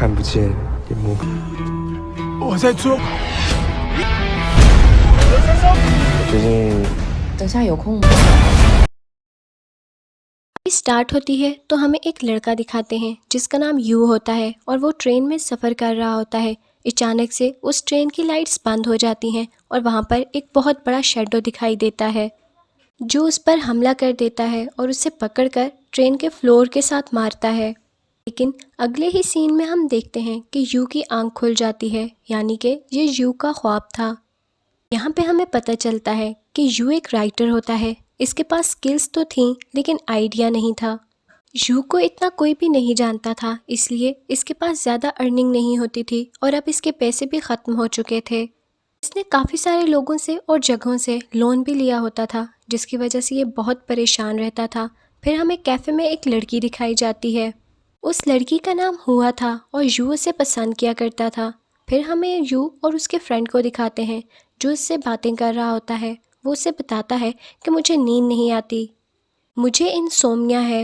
看不见也摸不。我在做。我最近等下有空吗？اسٹارٹ ہوتی ہے تو ہمیں ایک لڑکا دکھاتے ہیں جس کا نام یو ہوتا ہے اور وہ ٹرین میں سفر کر رہا ہوتا ہے۔ اچانک سے اس ٹرین کی لائٹس بند ہو جاتی ہیں اور وہاں پر ایک بہت بڑا شیڈو دکھائی دیتا ہے جو اس پر حملہ کر دیتا ہے اور اسے پکڑ کر ٹرین کے فلور کے ساتھ مارتا ہے۔ لیکن اگلے ہی سین میں ہم دیکھتے ہیں کہ یو کی آنکھ کھل جاتی ہے، یعنی کہ یہ یو کا خواب تھا۔ یہاں پہ ہمیں پتہ چلتا ہے کہ یو ایک رائٹر ہوتا ہے۔ اس کے پاس سکلز تو تھیں لیکن آئیڈیا نہیں تھا۔ یو کو اتنا کوئی بھی نہیں جانتا تھا، اس لیے اس کے پاس زیادہ ارننگ نہیں ہوتی تھی اور اب اس کے پیسے بھی ختم ہو چکے تھے۔ اس نے کافی سارے لوگوں سے اور جگہوں سے لون بھی لیا ہوتا تھا جس کی وجہ سے یہ بہت پریشان رہتا تھا۔ پھر ہمیں کیفے میں ایک لڑکی دکھائی جاتی ہے۔ اس لڑکی کا نام ہوا تھا اور یو اسے پسند کیا کرتا تھا۔ پھر ہمیں یو اور اس کے فرینڈ کو دکھاتے ہیں جو اس سے باتیں کر رہا ہوتا ہے۔ وہ اسے بتاتا ہے کہ مجھے نیند نہیں آتی، مجھے انسومنیا ہے۔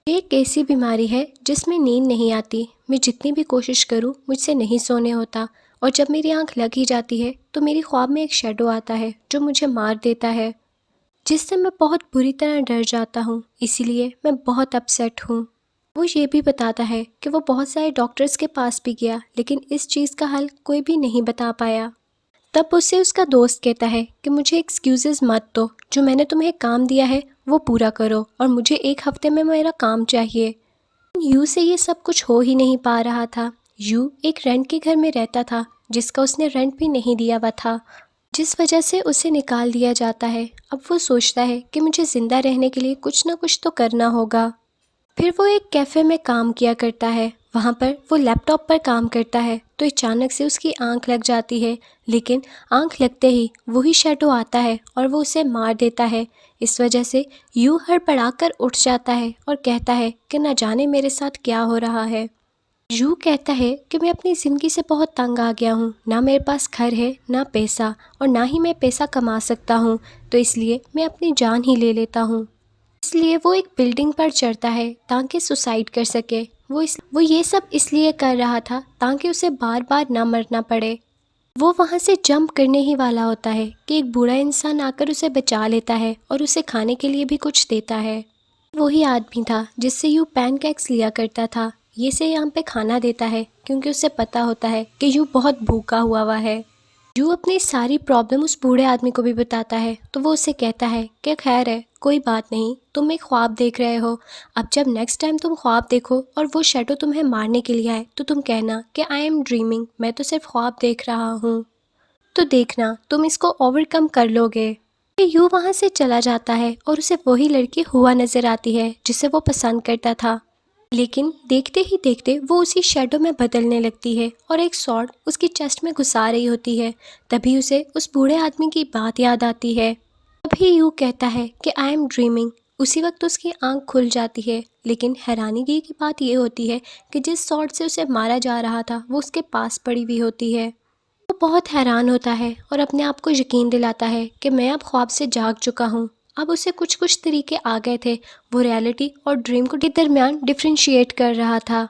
یہ ایک ایسی بیماری ہے جس میں نیند نہیں آتی، میں جتنی بھی کوشش کروں مجھ سے نہیں سونے ہوتا، اور جب میری آنکھ لگ ہی جاتی ہے تو میری خواب میں ایک شیڈو آتا ہے جو مجھے مار دیتا ہے، جس سے میں بہت بری طرح ڈر جاتا ہوں، اسی لیے میں بہت اپسیٹ ہوں۔ وہ یہ بھی بتاتا ہے کہ وہ بہت سارے ڈاکٹرز کے پاس بھی گیا لیکن اس چیز کا حل کوئی بھی نہیں بتا پایا۔ تب اسے اس کا دوست کہتا ہے کہ مجھے ایکسکیوزز مت دو، جو میں نے تمہیں کام دیا ہے وہ پورا کرو اور مجھے ایک ہفتے میں میرا کام چاہیے۔ یو سے یہ سب کچھ ہو ہی نہیں پا رہا تھا۔ یو ایک رینٹ کے گھر میں رہتا تھا جس کا اس نے رینٹ بھی نہیں دیا ہوا تھا، جس وجہ سے اسے نکال دیا جاتا ہے۔ اب وہ سوچتا ہے کہ مجھے زندہ رہنے کے لیے کچھ نہ کچھ تو کرنا ہوگا۔ پھر وہ ایک کیفے میں کام کیا کرتا ہے، وہاں پر وہ لیپ ٹاپ پر کام کرتا ہے تو اچانک سے اس کی آنکھ لگ جاتی ہے، لیکن آنکھ لگتے ہی وہی شیڈو آتا ہے اور وہ اسے مار دیتا ہے۔ اس وجہ سے یو ہڑبڑا کر اٹھ جاتا ہے اور کہتا ہے کہ نہ جانے میرے ساتھ کیا ہو رہا ہے۔ یو کہتا ہے کہ میں اپنی زندگی سے بہت تنگ آ گیا ہوں، نہ میرے پاس گھر ہے نہ پیسہ، اور نہ ہی میں پیسہ کما سکتا ہوں، تو اس لیے میں اپنی جان ہی لے لیتا ہوں۔ اس لیے وہ ایک بلڈنگ پر چڑھتا ہے تاکہ سوسائڈ کر سکے۔ وہ یہ سب اس لیے کر رہا تھا تاکہ اسے بار بار نہ مرنا پڑے۔ وہ وہاں سے جمپ کرنے ہی والا ہوتا ہے کہ ایک بوڑھا انسان آ کر اسے بچا لیتا ہے اور اسے کھانے کے لیے بھی کچھ دیتا ہے۔ وہی آدمی تھا جس سے یو پین کیکس لیا کرتا تھا، یہ اسے یہاں پہ کھانا دیتا ہے کیونکہ اسے پتہ ہوتا ہے کہ یو بہت بھوکا ہوا ہے۔ یو اپنی ساری پرابلم اس بوڑھے آدمی کو بھی بتاتا ہے تو وہ اسے کہتا ہے کہ خیر ہے، کوئی بات نہیں، تم ایک خواب دیکھ رہے ہو، اب جب نیکسٹ ٹائم تم خواب دیکھو اور وہ شیڈو تمہیں مارنے کے لیے آئے تو تم کہنا کہ آئی ایم ڈریمنگ، میں تو صرف خواب دیکھ رہا ہوں، تو دیکھنا تم اس کو اوور کم کر لو گے۔ یو وہاں سے چلا جاتا ہے اور اسے وہی لڑکی ہوا نظر آتی ہے جسے وہ پسند کرتا تھا، لیکن دیکھتے ہی دیکھتے وہ اسی شیڈو میں بدلنے لگتی ہے اور ایک سوڈ اس کی چیسٹ میں گھسا رہی ہوتی ہے۔ تبھی اسے اس بوڑھے آدمی کی بات یاد آتی ہے۔ تبھی یو کہتا ہے کہ آئی ایم ڈریمنگ، اسی وقت اس کی آنکھ کھل جاتی ہے، لیکن حیرانگی کی بات یہ ہوتی ہے کہ جس سوڈ سے اسے مارا جا رہا تھا وہ اس کے پاس پڑی ہوئی ہوتی ہے۔ وہ بہت حیران ہوتا ہے اور اپنے آپ کو یقین دلاتا ہے کہ میں اب خواب سے جاگ چکا ہوں۔ اب اسے کچھ طریقے آ گئے تھے، وہ ریالٹی اور ڈریم کے درمیان ڈفرینشیٹ کر رہا تھا۔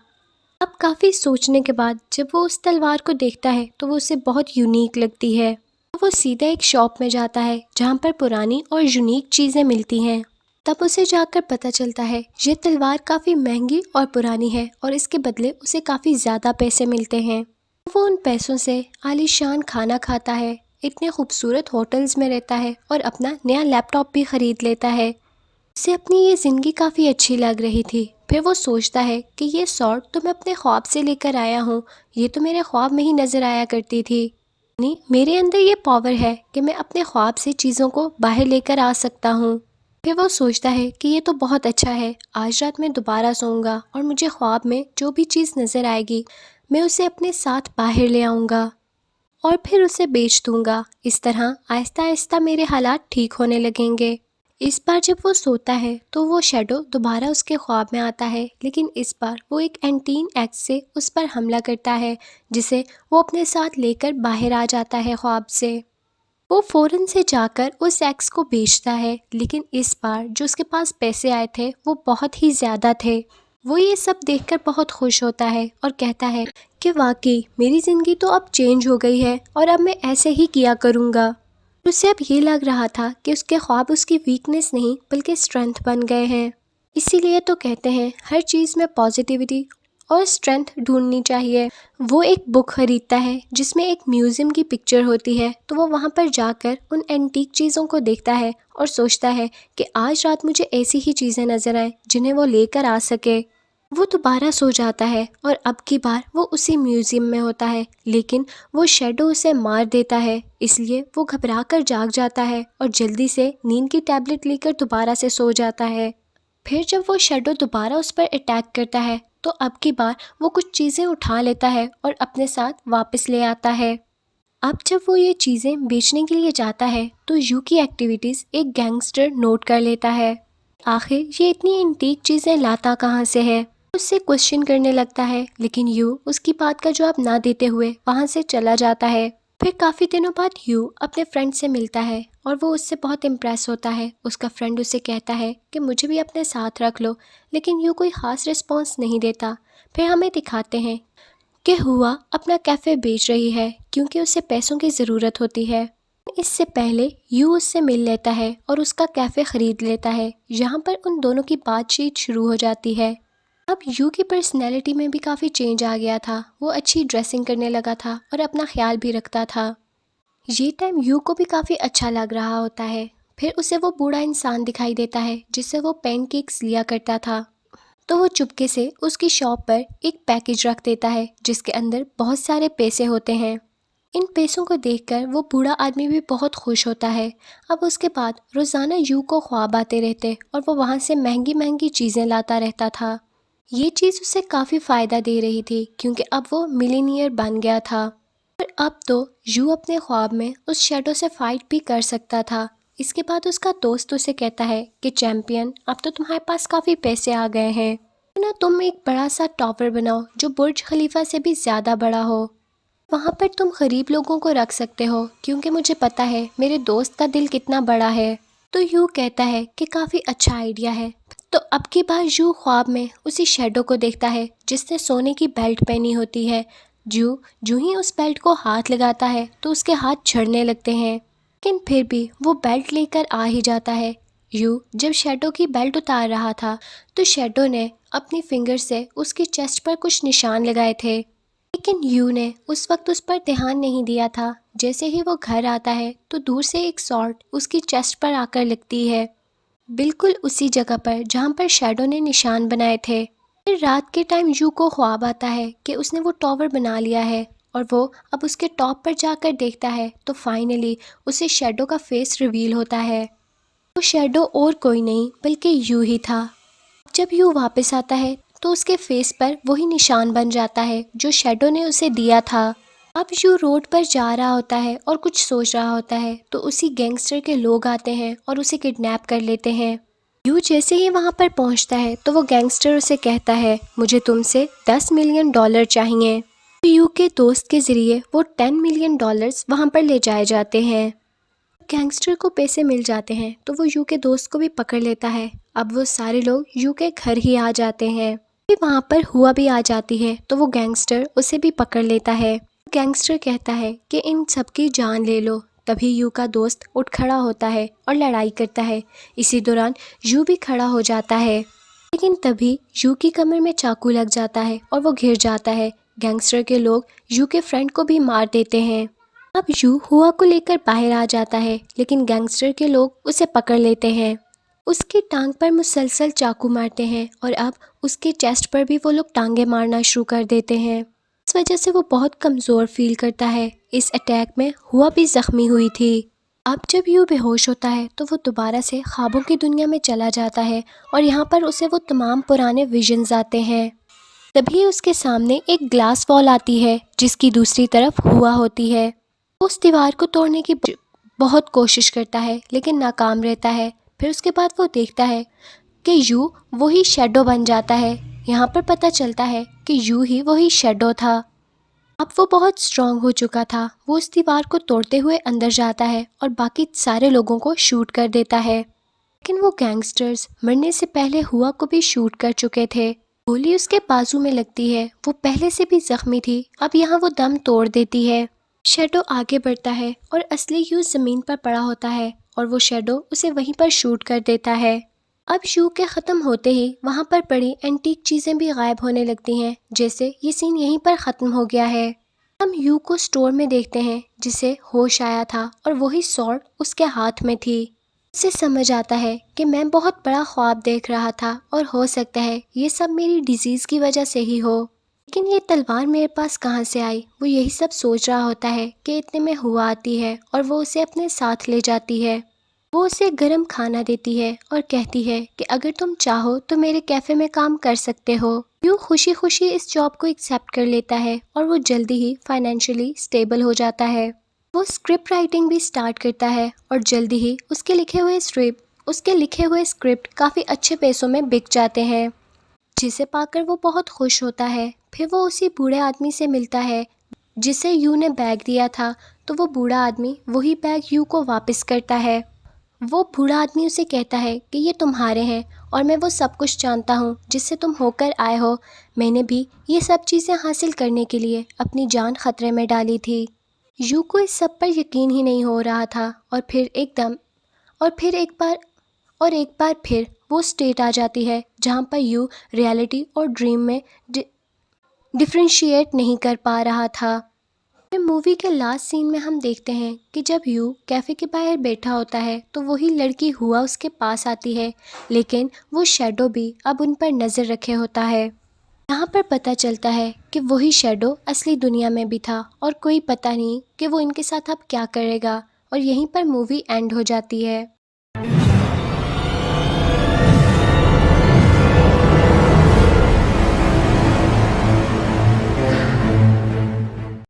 اب کافی سوچنے کے بعد جب وہ اس تلوار کو دیکھتا ہے تو وہ اسے بہت یونیک لگتی ہے۔ وہ سیدھا ایک شاپ میں جاتا ہے جہاں پر پرانی اور یونیک چیزیں ملتی ہیں۔ تب اسے جا کر پتہ چلتا ہے یہ تلوار کافی مہنگی اور پرانی ہے اور اس کے بدلے اسے کافی زیادہ پیسے ملتے ہیں۔ وہ ان پیسوں سے عالی شان کھانا کھاتا ہے، اتنے خوبصورت ہوٹلز میں رہتا ہے اور اپنا نیا لیپ ٹاپ بھی خرید لیتا ہے۔ اسے اپنی یہ زندگی کافی اچھی لگ رہی تھی۔ پھر وہ سوچتا ہے کہ یہ سوڈ تو میں اپنے خواب سے لے کر آیا ہوں، یہ تو میرے خواب میں ہی نظر آیا کرتی تھی، یعنی میرے اندر یہ پاور ہے کہ میں اپنے خواب سے چیزوں کو باہر لے کر آ سکتا ہوں۔ پھر وہ سوچتا ہے کہ یہ تو بہت اچھا ہے، آج رات میں دوبارہ سوؤں گا اور مجھے خواب میں جو بھی چیز نظر آئے گی میں اسے اپنے ساتھ باہر لے آؤں گا اور پھر اسے بیچ دوں گا، اس طرح آہستہ آہستہ میرے حالات ٹھیک ہونے لگیں گے۔ اس بار جب وہ سوتا ہے تو وہ شیڈو دوبارہ اس کے خواب میں آتا ہے، لیکن اس بار وہ ایک اینٹین ایکس سے اس پر حملہ کرتا ہے جسے وہ اپنے ساتھ لے کر باہر آ جاتا ہے خواب سے۔ وہ فوراً سے جا کر اس ایکس کو بیچتا ہے، لیکن اس بار جو اس کے پاس پیسے آئے تھے وہ بہت ہی زیادہ تھے۔ وہ یہ سب دیکھ کر بہت خوش ہوتا ہے اور کہتا ہے کہ واقعی میری زندگی تو اب چینج ہو گئی ہے اور اب میں ایسے ہی کیا کروں گا۔ اسے اب یہ لگ رہا تھا کہ اس کے خواب اس کی ویکنس نہیں بلکہ اسٹرینتھ بن گئے ہیں۔ اسی لیے تو کہتے ہیں ہر چیز میں پازیٹیوٹی اور اسٹرینتھ ڈھونڈنی چاہیے۔ وہ ایک بک خریدتا ہے جس میں ایک میوزیم کی پکچر ہوتی ہے، تو وہ وہاں پر جا کر ان اینٹیک چیزوں کو دیکھتا ہے اور سوچتا ہے کہ آج رات مجھے ایسی ہی چیزیں نظر آئیں جنہیں وہ لے کر آ سکے۔ وہ دوبارہ سو جاتا ہے اور اب کی بار وہ اسی میوزیم میں ہوتا ہے، لیکن وہ شیڈو اسے مار دیتا ہے، اس لیے وہ گھبرا کر جاگ جاتا ہے اور جلدی سے نیند کی ٹیبلٹ لے کر دوبارہ سے سو جاتا ہے۔ پھر جب وہ شیڈو دوبارہ اس پر اٹیک کرتا ہے تو اب کی بار وہ کچھ چیزیں اٹھا لیتا ہے اور اپنے ساتھ واپس لے آتا ہے۔ اب جب وہ یہ چیزیں بیچنے کے لیے جاتا ہے تو یو کی ایکٹیویٹیز ایک گینگسٹر نوٹ کر لیتا ہے۔ آخر یہ اتنی انٹیک چیزیں لاتا کہاں سے ہے؟ اس سے کوشچن کرنے لگتا ہے، لیکن یو اس کی بات کا جواب نہ دیتے ہوئے وہاں سے چلا جاتا ہے۔ پھر کافی دنوں بعد یو اپنے فرینڈ سے ملتا ہے اور وہ اس سے بہت امپریس ہوتا ہے۔ اس کا فرینڈ اسے کہتا ہے کہ مجھے بھی اپنے ساتھ رکھ لو، لیکن یو کوئی خاص رسپانس نہیں دیتا۔ پھر ہمیں دکھاتے ہیں کہ ہوا اپنا کیفے بیچ رہی ہے کیونکہ اسے پیسوں کی ضرورت ہوتی ہے۔ اس سے پہلے یو اس سے مل لیتا ہے اور اس کا کیفے خرید لیتا ہے۔ یہاں پر ان دونوں کی بات چیت شروع ہو جاتی ہے۔ اب یو کی پرسنالٹی میں بھی کافی چینج آ گیا تھا، وہ اچھی ڈریسنگ کرنے لگا تھا اور اپنا خیال بھی رکھتا تھا۔ یہ ٹائم یو کو بھی کافی اچھا لگ رہا ہوتا ہے۔ پھر اسے وہ بوڑھا انسان دکھائی دیتا ہے جس سے وہ پین کیکس لیا کرتا تھا، تو وہ چپکے سے اس کی شاپ پر ایک پیکج رکھ دیتا ہے جس کے اندر بہت سارے پیسے ہوتے ہیں۔ ان پیسوں کو دیکھ کر وہ بوڑھا آدمی بھی بہت خوش ہوتا ہے۔ اب اس کے بعد روزانہ یو کو خواب آتے رہتے اور وہ وہاں سے مہنگی مہنگی چیزیں لاتا رہتا تھا۔ یہ چیز اسے کافی فائدہ دے رہی تھی کیونکہ اب وہ ملینئر بن گیا تھا، اور اب تو یو اپنے خواب میں اس شیڈو سے فائٹ بھی کر سکتا تھا۔ اس کے بعد اس کا دوست اسے کہتا ہے کہ چیمپئن، اب تو تمہارے پاس کافی پیسے آ گئے ہیں، نا تم ایک بڑا سا ٹاور بناؤ جو برج خلیفہ سے بھی زیادہ بڑا ہو۔ وہاں پر تم غریب لوگوں کو رکھ سکتے ہو کیونکہ مجھے پتا ہے میرے دوست کا دل کتنا بڑا ہے۔ تو یو کہتا ہے کہ کافی اچھا آئیڈیا ہے۔ تو اب کی بار یو خواب میں اسی شیڈو کو دیکھتا ہے جس نے سونے کی بیلٹ پہنی ہوتی ہے۔ جو ہی اس بیلٹ کو ہاتھ لگاتا ہے تو اس کے ہاتھ جھڑنے لگتے ہیں، لیکن پھر بھی وہ بیلٹ لے کر آ ہی جاتا ہے۔ یو جب شیڈو کی بیلٹ اتار رہا تھا تو شیڈو نے اپنی فنگر سے اس کی چیسٹ پر کچھ نشان لگائے تھے، لیکن یو نے اس وقت اس پر دھیان نہیں دیا تھا۔ جیسے ہی وہ گھر آتا ہے تو دور سے ایک سارٹ اس کی چیسٹ پر آ کر لگتی ہے، بالکل اسی جگہ پر جہاں پر شیڈو نے نشان بنائے تھے۔ پھر رات کے ٹائم یو کو خواب آتا ہے کہ اس نے وہ ٹاور بنا لیا ہے اور وہ اب اس کے ٹاپ پر جا کر دیکھتا ہے تو فائنلی اسے شیڈو کا فیس ریویل ہوتا ہے۔ وہ شیڈو اور کوئی نہیں بلکہ یو ہی تھا۔ جب یو واپس آتا ہے تو اس کے فیس پر وہی نشان بن جاتا ہے جو شیڈو نے اسے دیا تھا۔ اب یو روڈ پر جا رہا ہوتا ہے اور کچھ سوچ رہا ہوتا ہے تو اسی گینگسٹر کے لوگ آتے ہیں اور اسے کڈنیپ کر لیتے ہیں۔ یو جیسے ہی وہاں پر پہنچتا ہے تو وہ گینگسٹر اسے کہتا ہے مجھے تم سے $10 ملین چاہیے۔ یو کے دوست کے ذریعے وہ $10 ملین وہاں پر لے جائے جاتے ہیں۔ گینگسٹر کو پیسے مل جاتے ہیں تو وہ یو کے دوست کو بھی پکڑ لیتا ہے۔ اب وہ سارے لوگ یو کے گھر ہی آ جاتے ہیں۔ وہاں پر ہوا بھی آ جاتی ہے تو وہ گینگسٹر اسے بھی پکڑ لیتا ہے۔ گینگسٹر کہتا ہے کہ ان سب کی جان لے لو۔ تبھی یو کا دوست اٹھ کھڑا ہوتا ہے اور لڑائی کرتا ہے۔ اسی دوران یو بھی کھڑا ہو جاتا ہے، لیکن تبھی یو کی کمر میں چاقو لگ جاتا ہے اور وہ گر جاتا ہے۔ گینگسٹر کے لوگ یو کے فرینڈ کو بھی مار دیتے ہیں۔ اب یو ہوا کو لے کر باہر آ جاتا ہے، لیکن گینگسٹر کے لوگ اسے پکڑ لیتے ہیں، اس کی ٹانگ پر مسلسل چاقو مارتے ہیں اور اب اس کے چیسٹ پر بھی وہ لوگ ٹانگیں مارنا شروع کر دیتے ہیں۔ اس وجہ سے وہ بہت کمزور فیل کرتا ہے۔ اس اٹیک میں ہوا بھی زخمی ہوئی تھی۔ اب جب یو بے ہوش ہوتا ہے تو وہ دوبارہ سے خوابوں کی دنیا میں چلا جاتا ہے اور یہاں پر اسے وہ تمام پرانے ویژنز آتے ہیں۔ تبھی اس کے سامنے ایک گلاس وال آتی ہے جس کی دوسری طرف ہوا ہوتی ہے۔ وہ اس دیوار کو توڑنے کی بہت کوشش کرتا ہے لیکن ناکام رہتا ہے۔ پھر اس کے بعد وہ دیکھتا ہے کہ یو وہی شیڈو بن جاتا ہے۔ یہاں پر پتہ چلتا ہے کہ یو ہی وہی شیڈو تھا۔ اب وہ بہت اسٹرانگ ہو چکا تھا۔ وہ اس دیوار کو توڑتے ہوئے اندر جاتا ہے اور باقی سارے لوگوں کو شوٹ کر دیتا ہے، لیکن وہ گینگسٹرز مرنے سے پہلے ہوا کو بھی شوٹ کر چکے تھے۔ گولی اس کے بازو میں لگتی ہے، وہ پہلے سے بھی زخمی تھی، اب یہاں وہ دم توڑ دیتی ہے۔ شیڈو آگے بڑھتا ہے اور اصلی یو زمین پر پڑا ہوتا ہے اور وہ شیڈو اسے وہیں پر شوٹ کر دیتا ہے۔ اب یو کے ختم ہوتے ہی وہاں پر پڑی اینٹیک چیزیں بھی غائب ہونے لگتی ہیں، جیسے یہ سین یہیں پر ختم ہو گیا ہے۔ ہم یو کو اسٹور میں دیکھتے ہیں جسے ہوش آیا تھا اور وہی سورڈ اس کے ہاتھ میں تھی۔ اس سے سمجھ آتا ہے کہ میں بہت بڑا خواب دیکھ رہا تھا اور ہو سکتا ہے یہ سب میری ڈیزیز کی وجہ سے ہی ہو، لیکن یہ تلوار میرے پاس کہاں سے آئی؟ وہ یہی سب سوچ رہا ہوتا ہے کہ اتنے میں ہوا آتی ہے اور وہ اسے اپنے ساتھ لے جاتی ہے۔ وہ اسے گرم کھانا دیتی ہے اور کہتی ہے کہ اگر تم چاہو تو میرے کیفے میں کام کر سکتے ہو۔ یو خوشی خوشی اس جاب کو ایکسیپٹ کر لیتا ہے اور وہ جلدی ہی فائنینشلی اسٹیبل ہو جاتا ہے۔ وہ اسکرپٹ رائٹنگ بھی اسٹارٹ کرتا ہے اور جلدی ہی اس کے لکھے ہوئے اسکرپٹ کافی اچھے پیسوں میں بک جاتے ہیں، جسے پا کر وہ بہت خوش ہوتا ہے۔ پھر وہ اسی بوڑھے آدمی سے ملتا ہے جسے یو نے بیگ دیا تھا، تو وہ بوڑھا آدمی وہی بیگ یو کو واپس کرتا ہے۔ وہ بوڑھا آدمی اسے کہتا ہے کہ یہ تمہارے ہیں اور میں وہ سب کچھ جانتا ہوں جس سے تم ہو کر آئے ہو، میں نے بھی یہ سب چیزیں حاصل کرنے کے لیے اپنی جان خطرے میں ڈالی تھی۔ یو کو اس سب پر یقین ہی نہیں ہو رہا تھا اور ایک بار پھر وہ اسٹیٹ آ جاتی ہے جہاں پر یو ریالٹی اور ڈریم میں ڈفرینشیٹ نہیں کر پا رہا تھا۔ مووی کے لاسٹ سین میں ہم دیکھتے ہیں کہ جب یو کیفے کے باہر بیٹھا ہوتا ہے تو وہی لڑکی ہوا اس کے پاس آتی ہے، لیکن وہ شیڈو بھی اب ان پر نظر رکھے ہوتا ہے۔ یہاں پر پتہ چلتا ہے کہ وہی شیڈو اصلی دنیا میں بھی تھا اور کوئی پتہ نہیں کہ وہ ان کے ساتھ اب کیا کرے گا، اور یہیں پر مووی اینڈ ہو جاتی ہے۔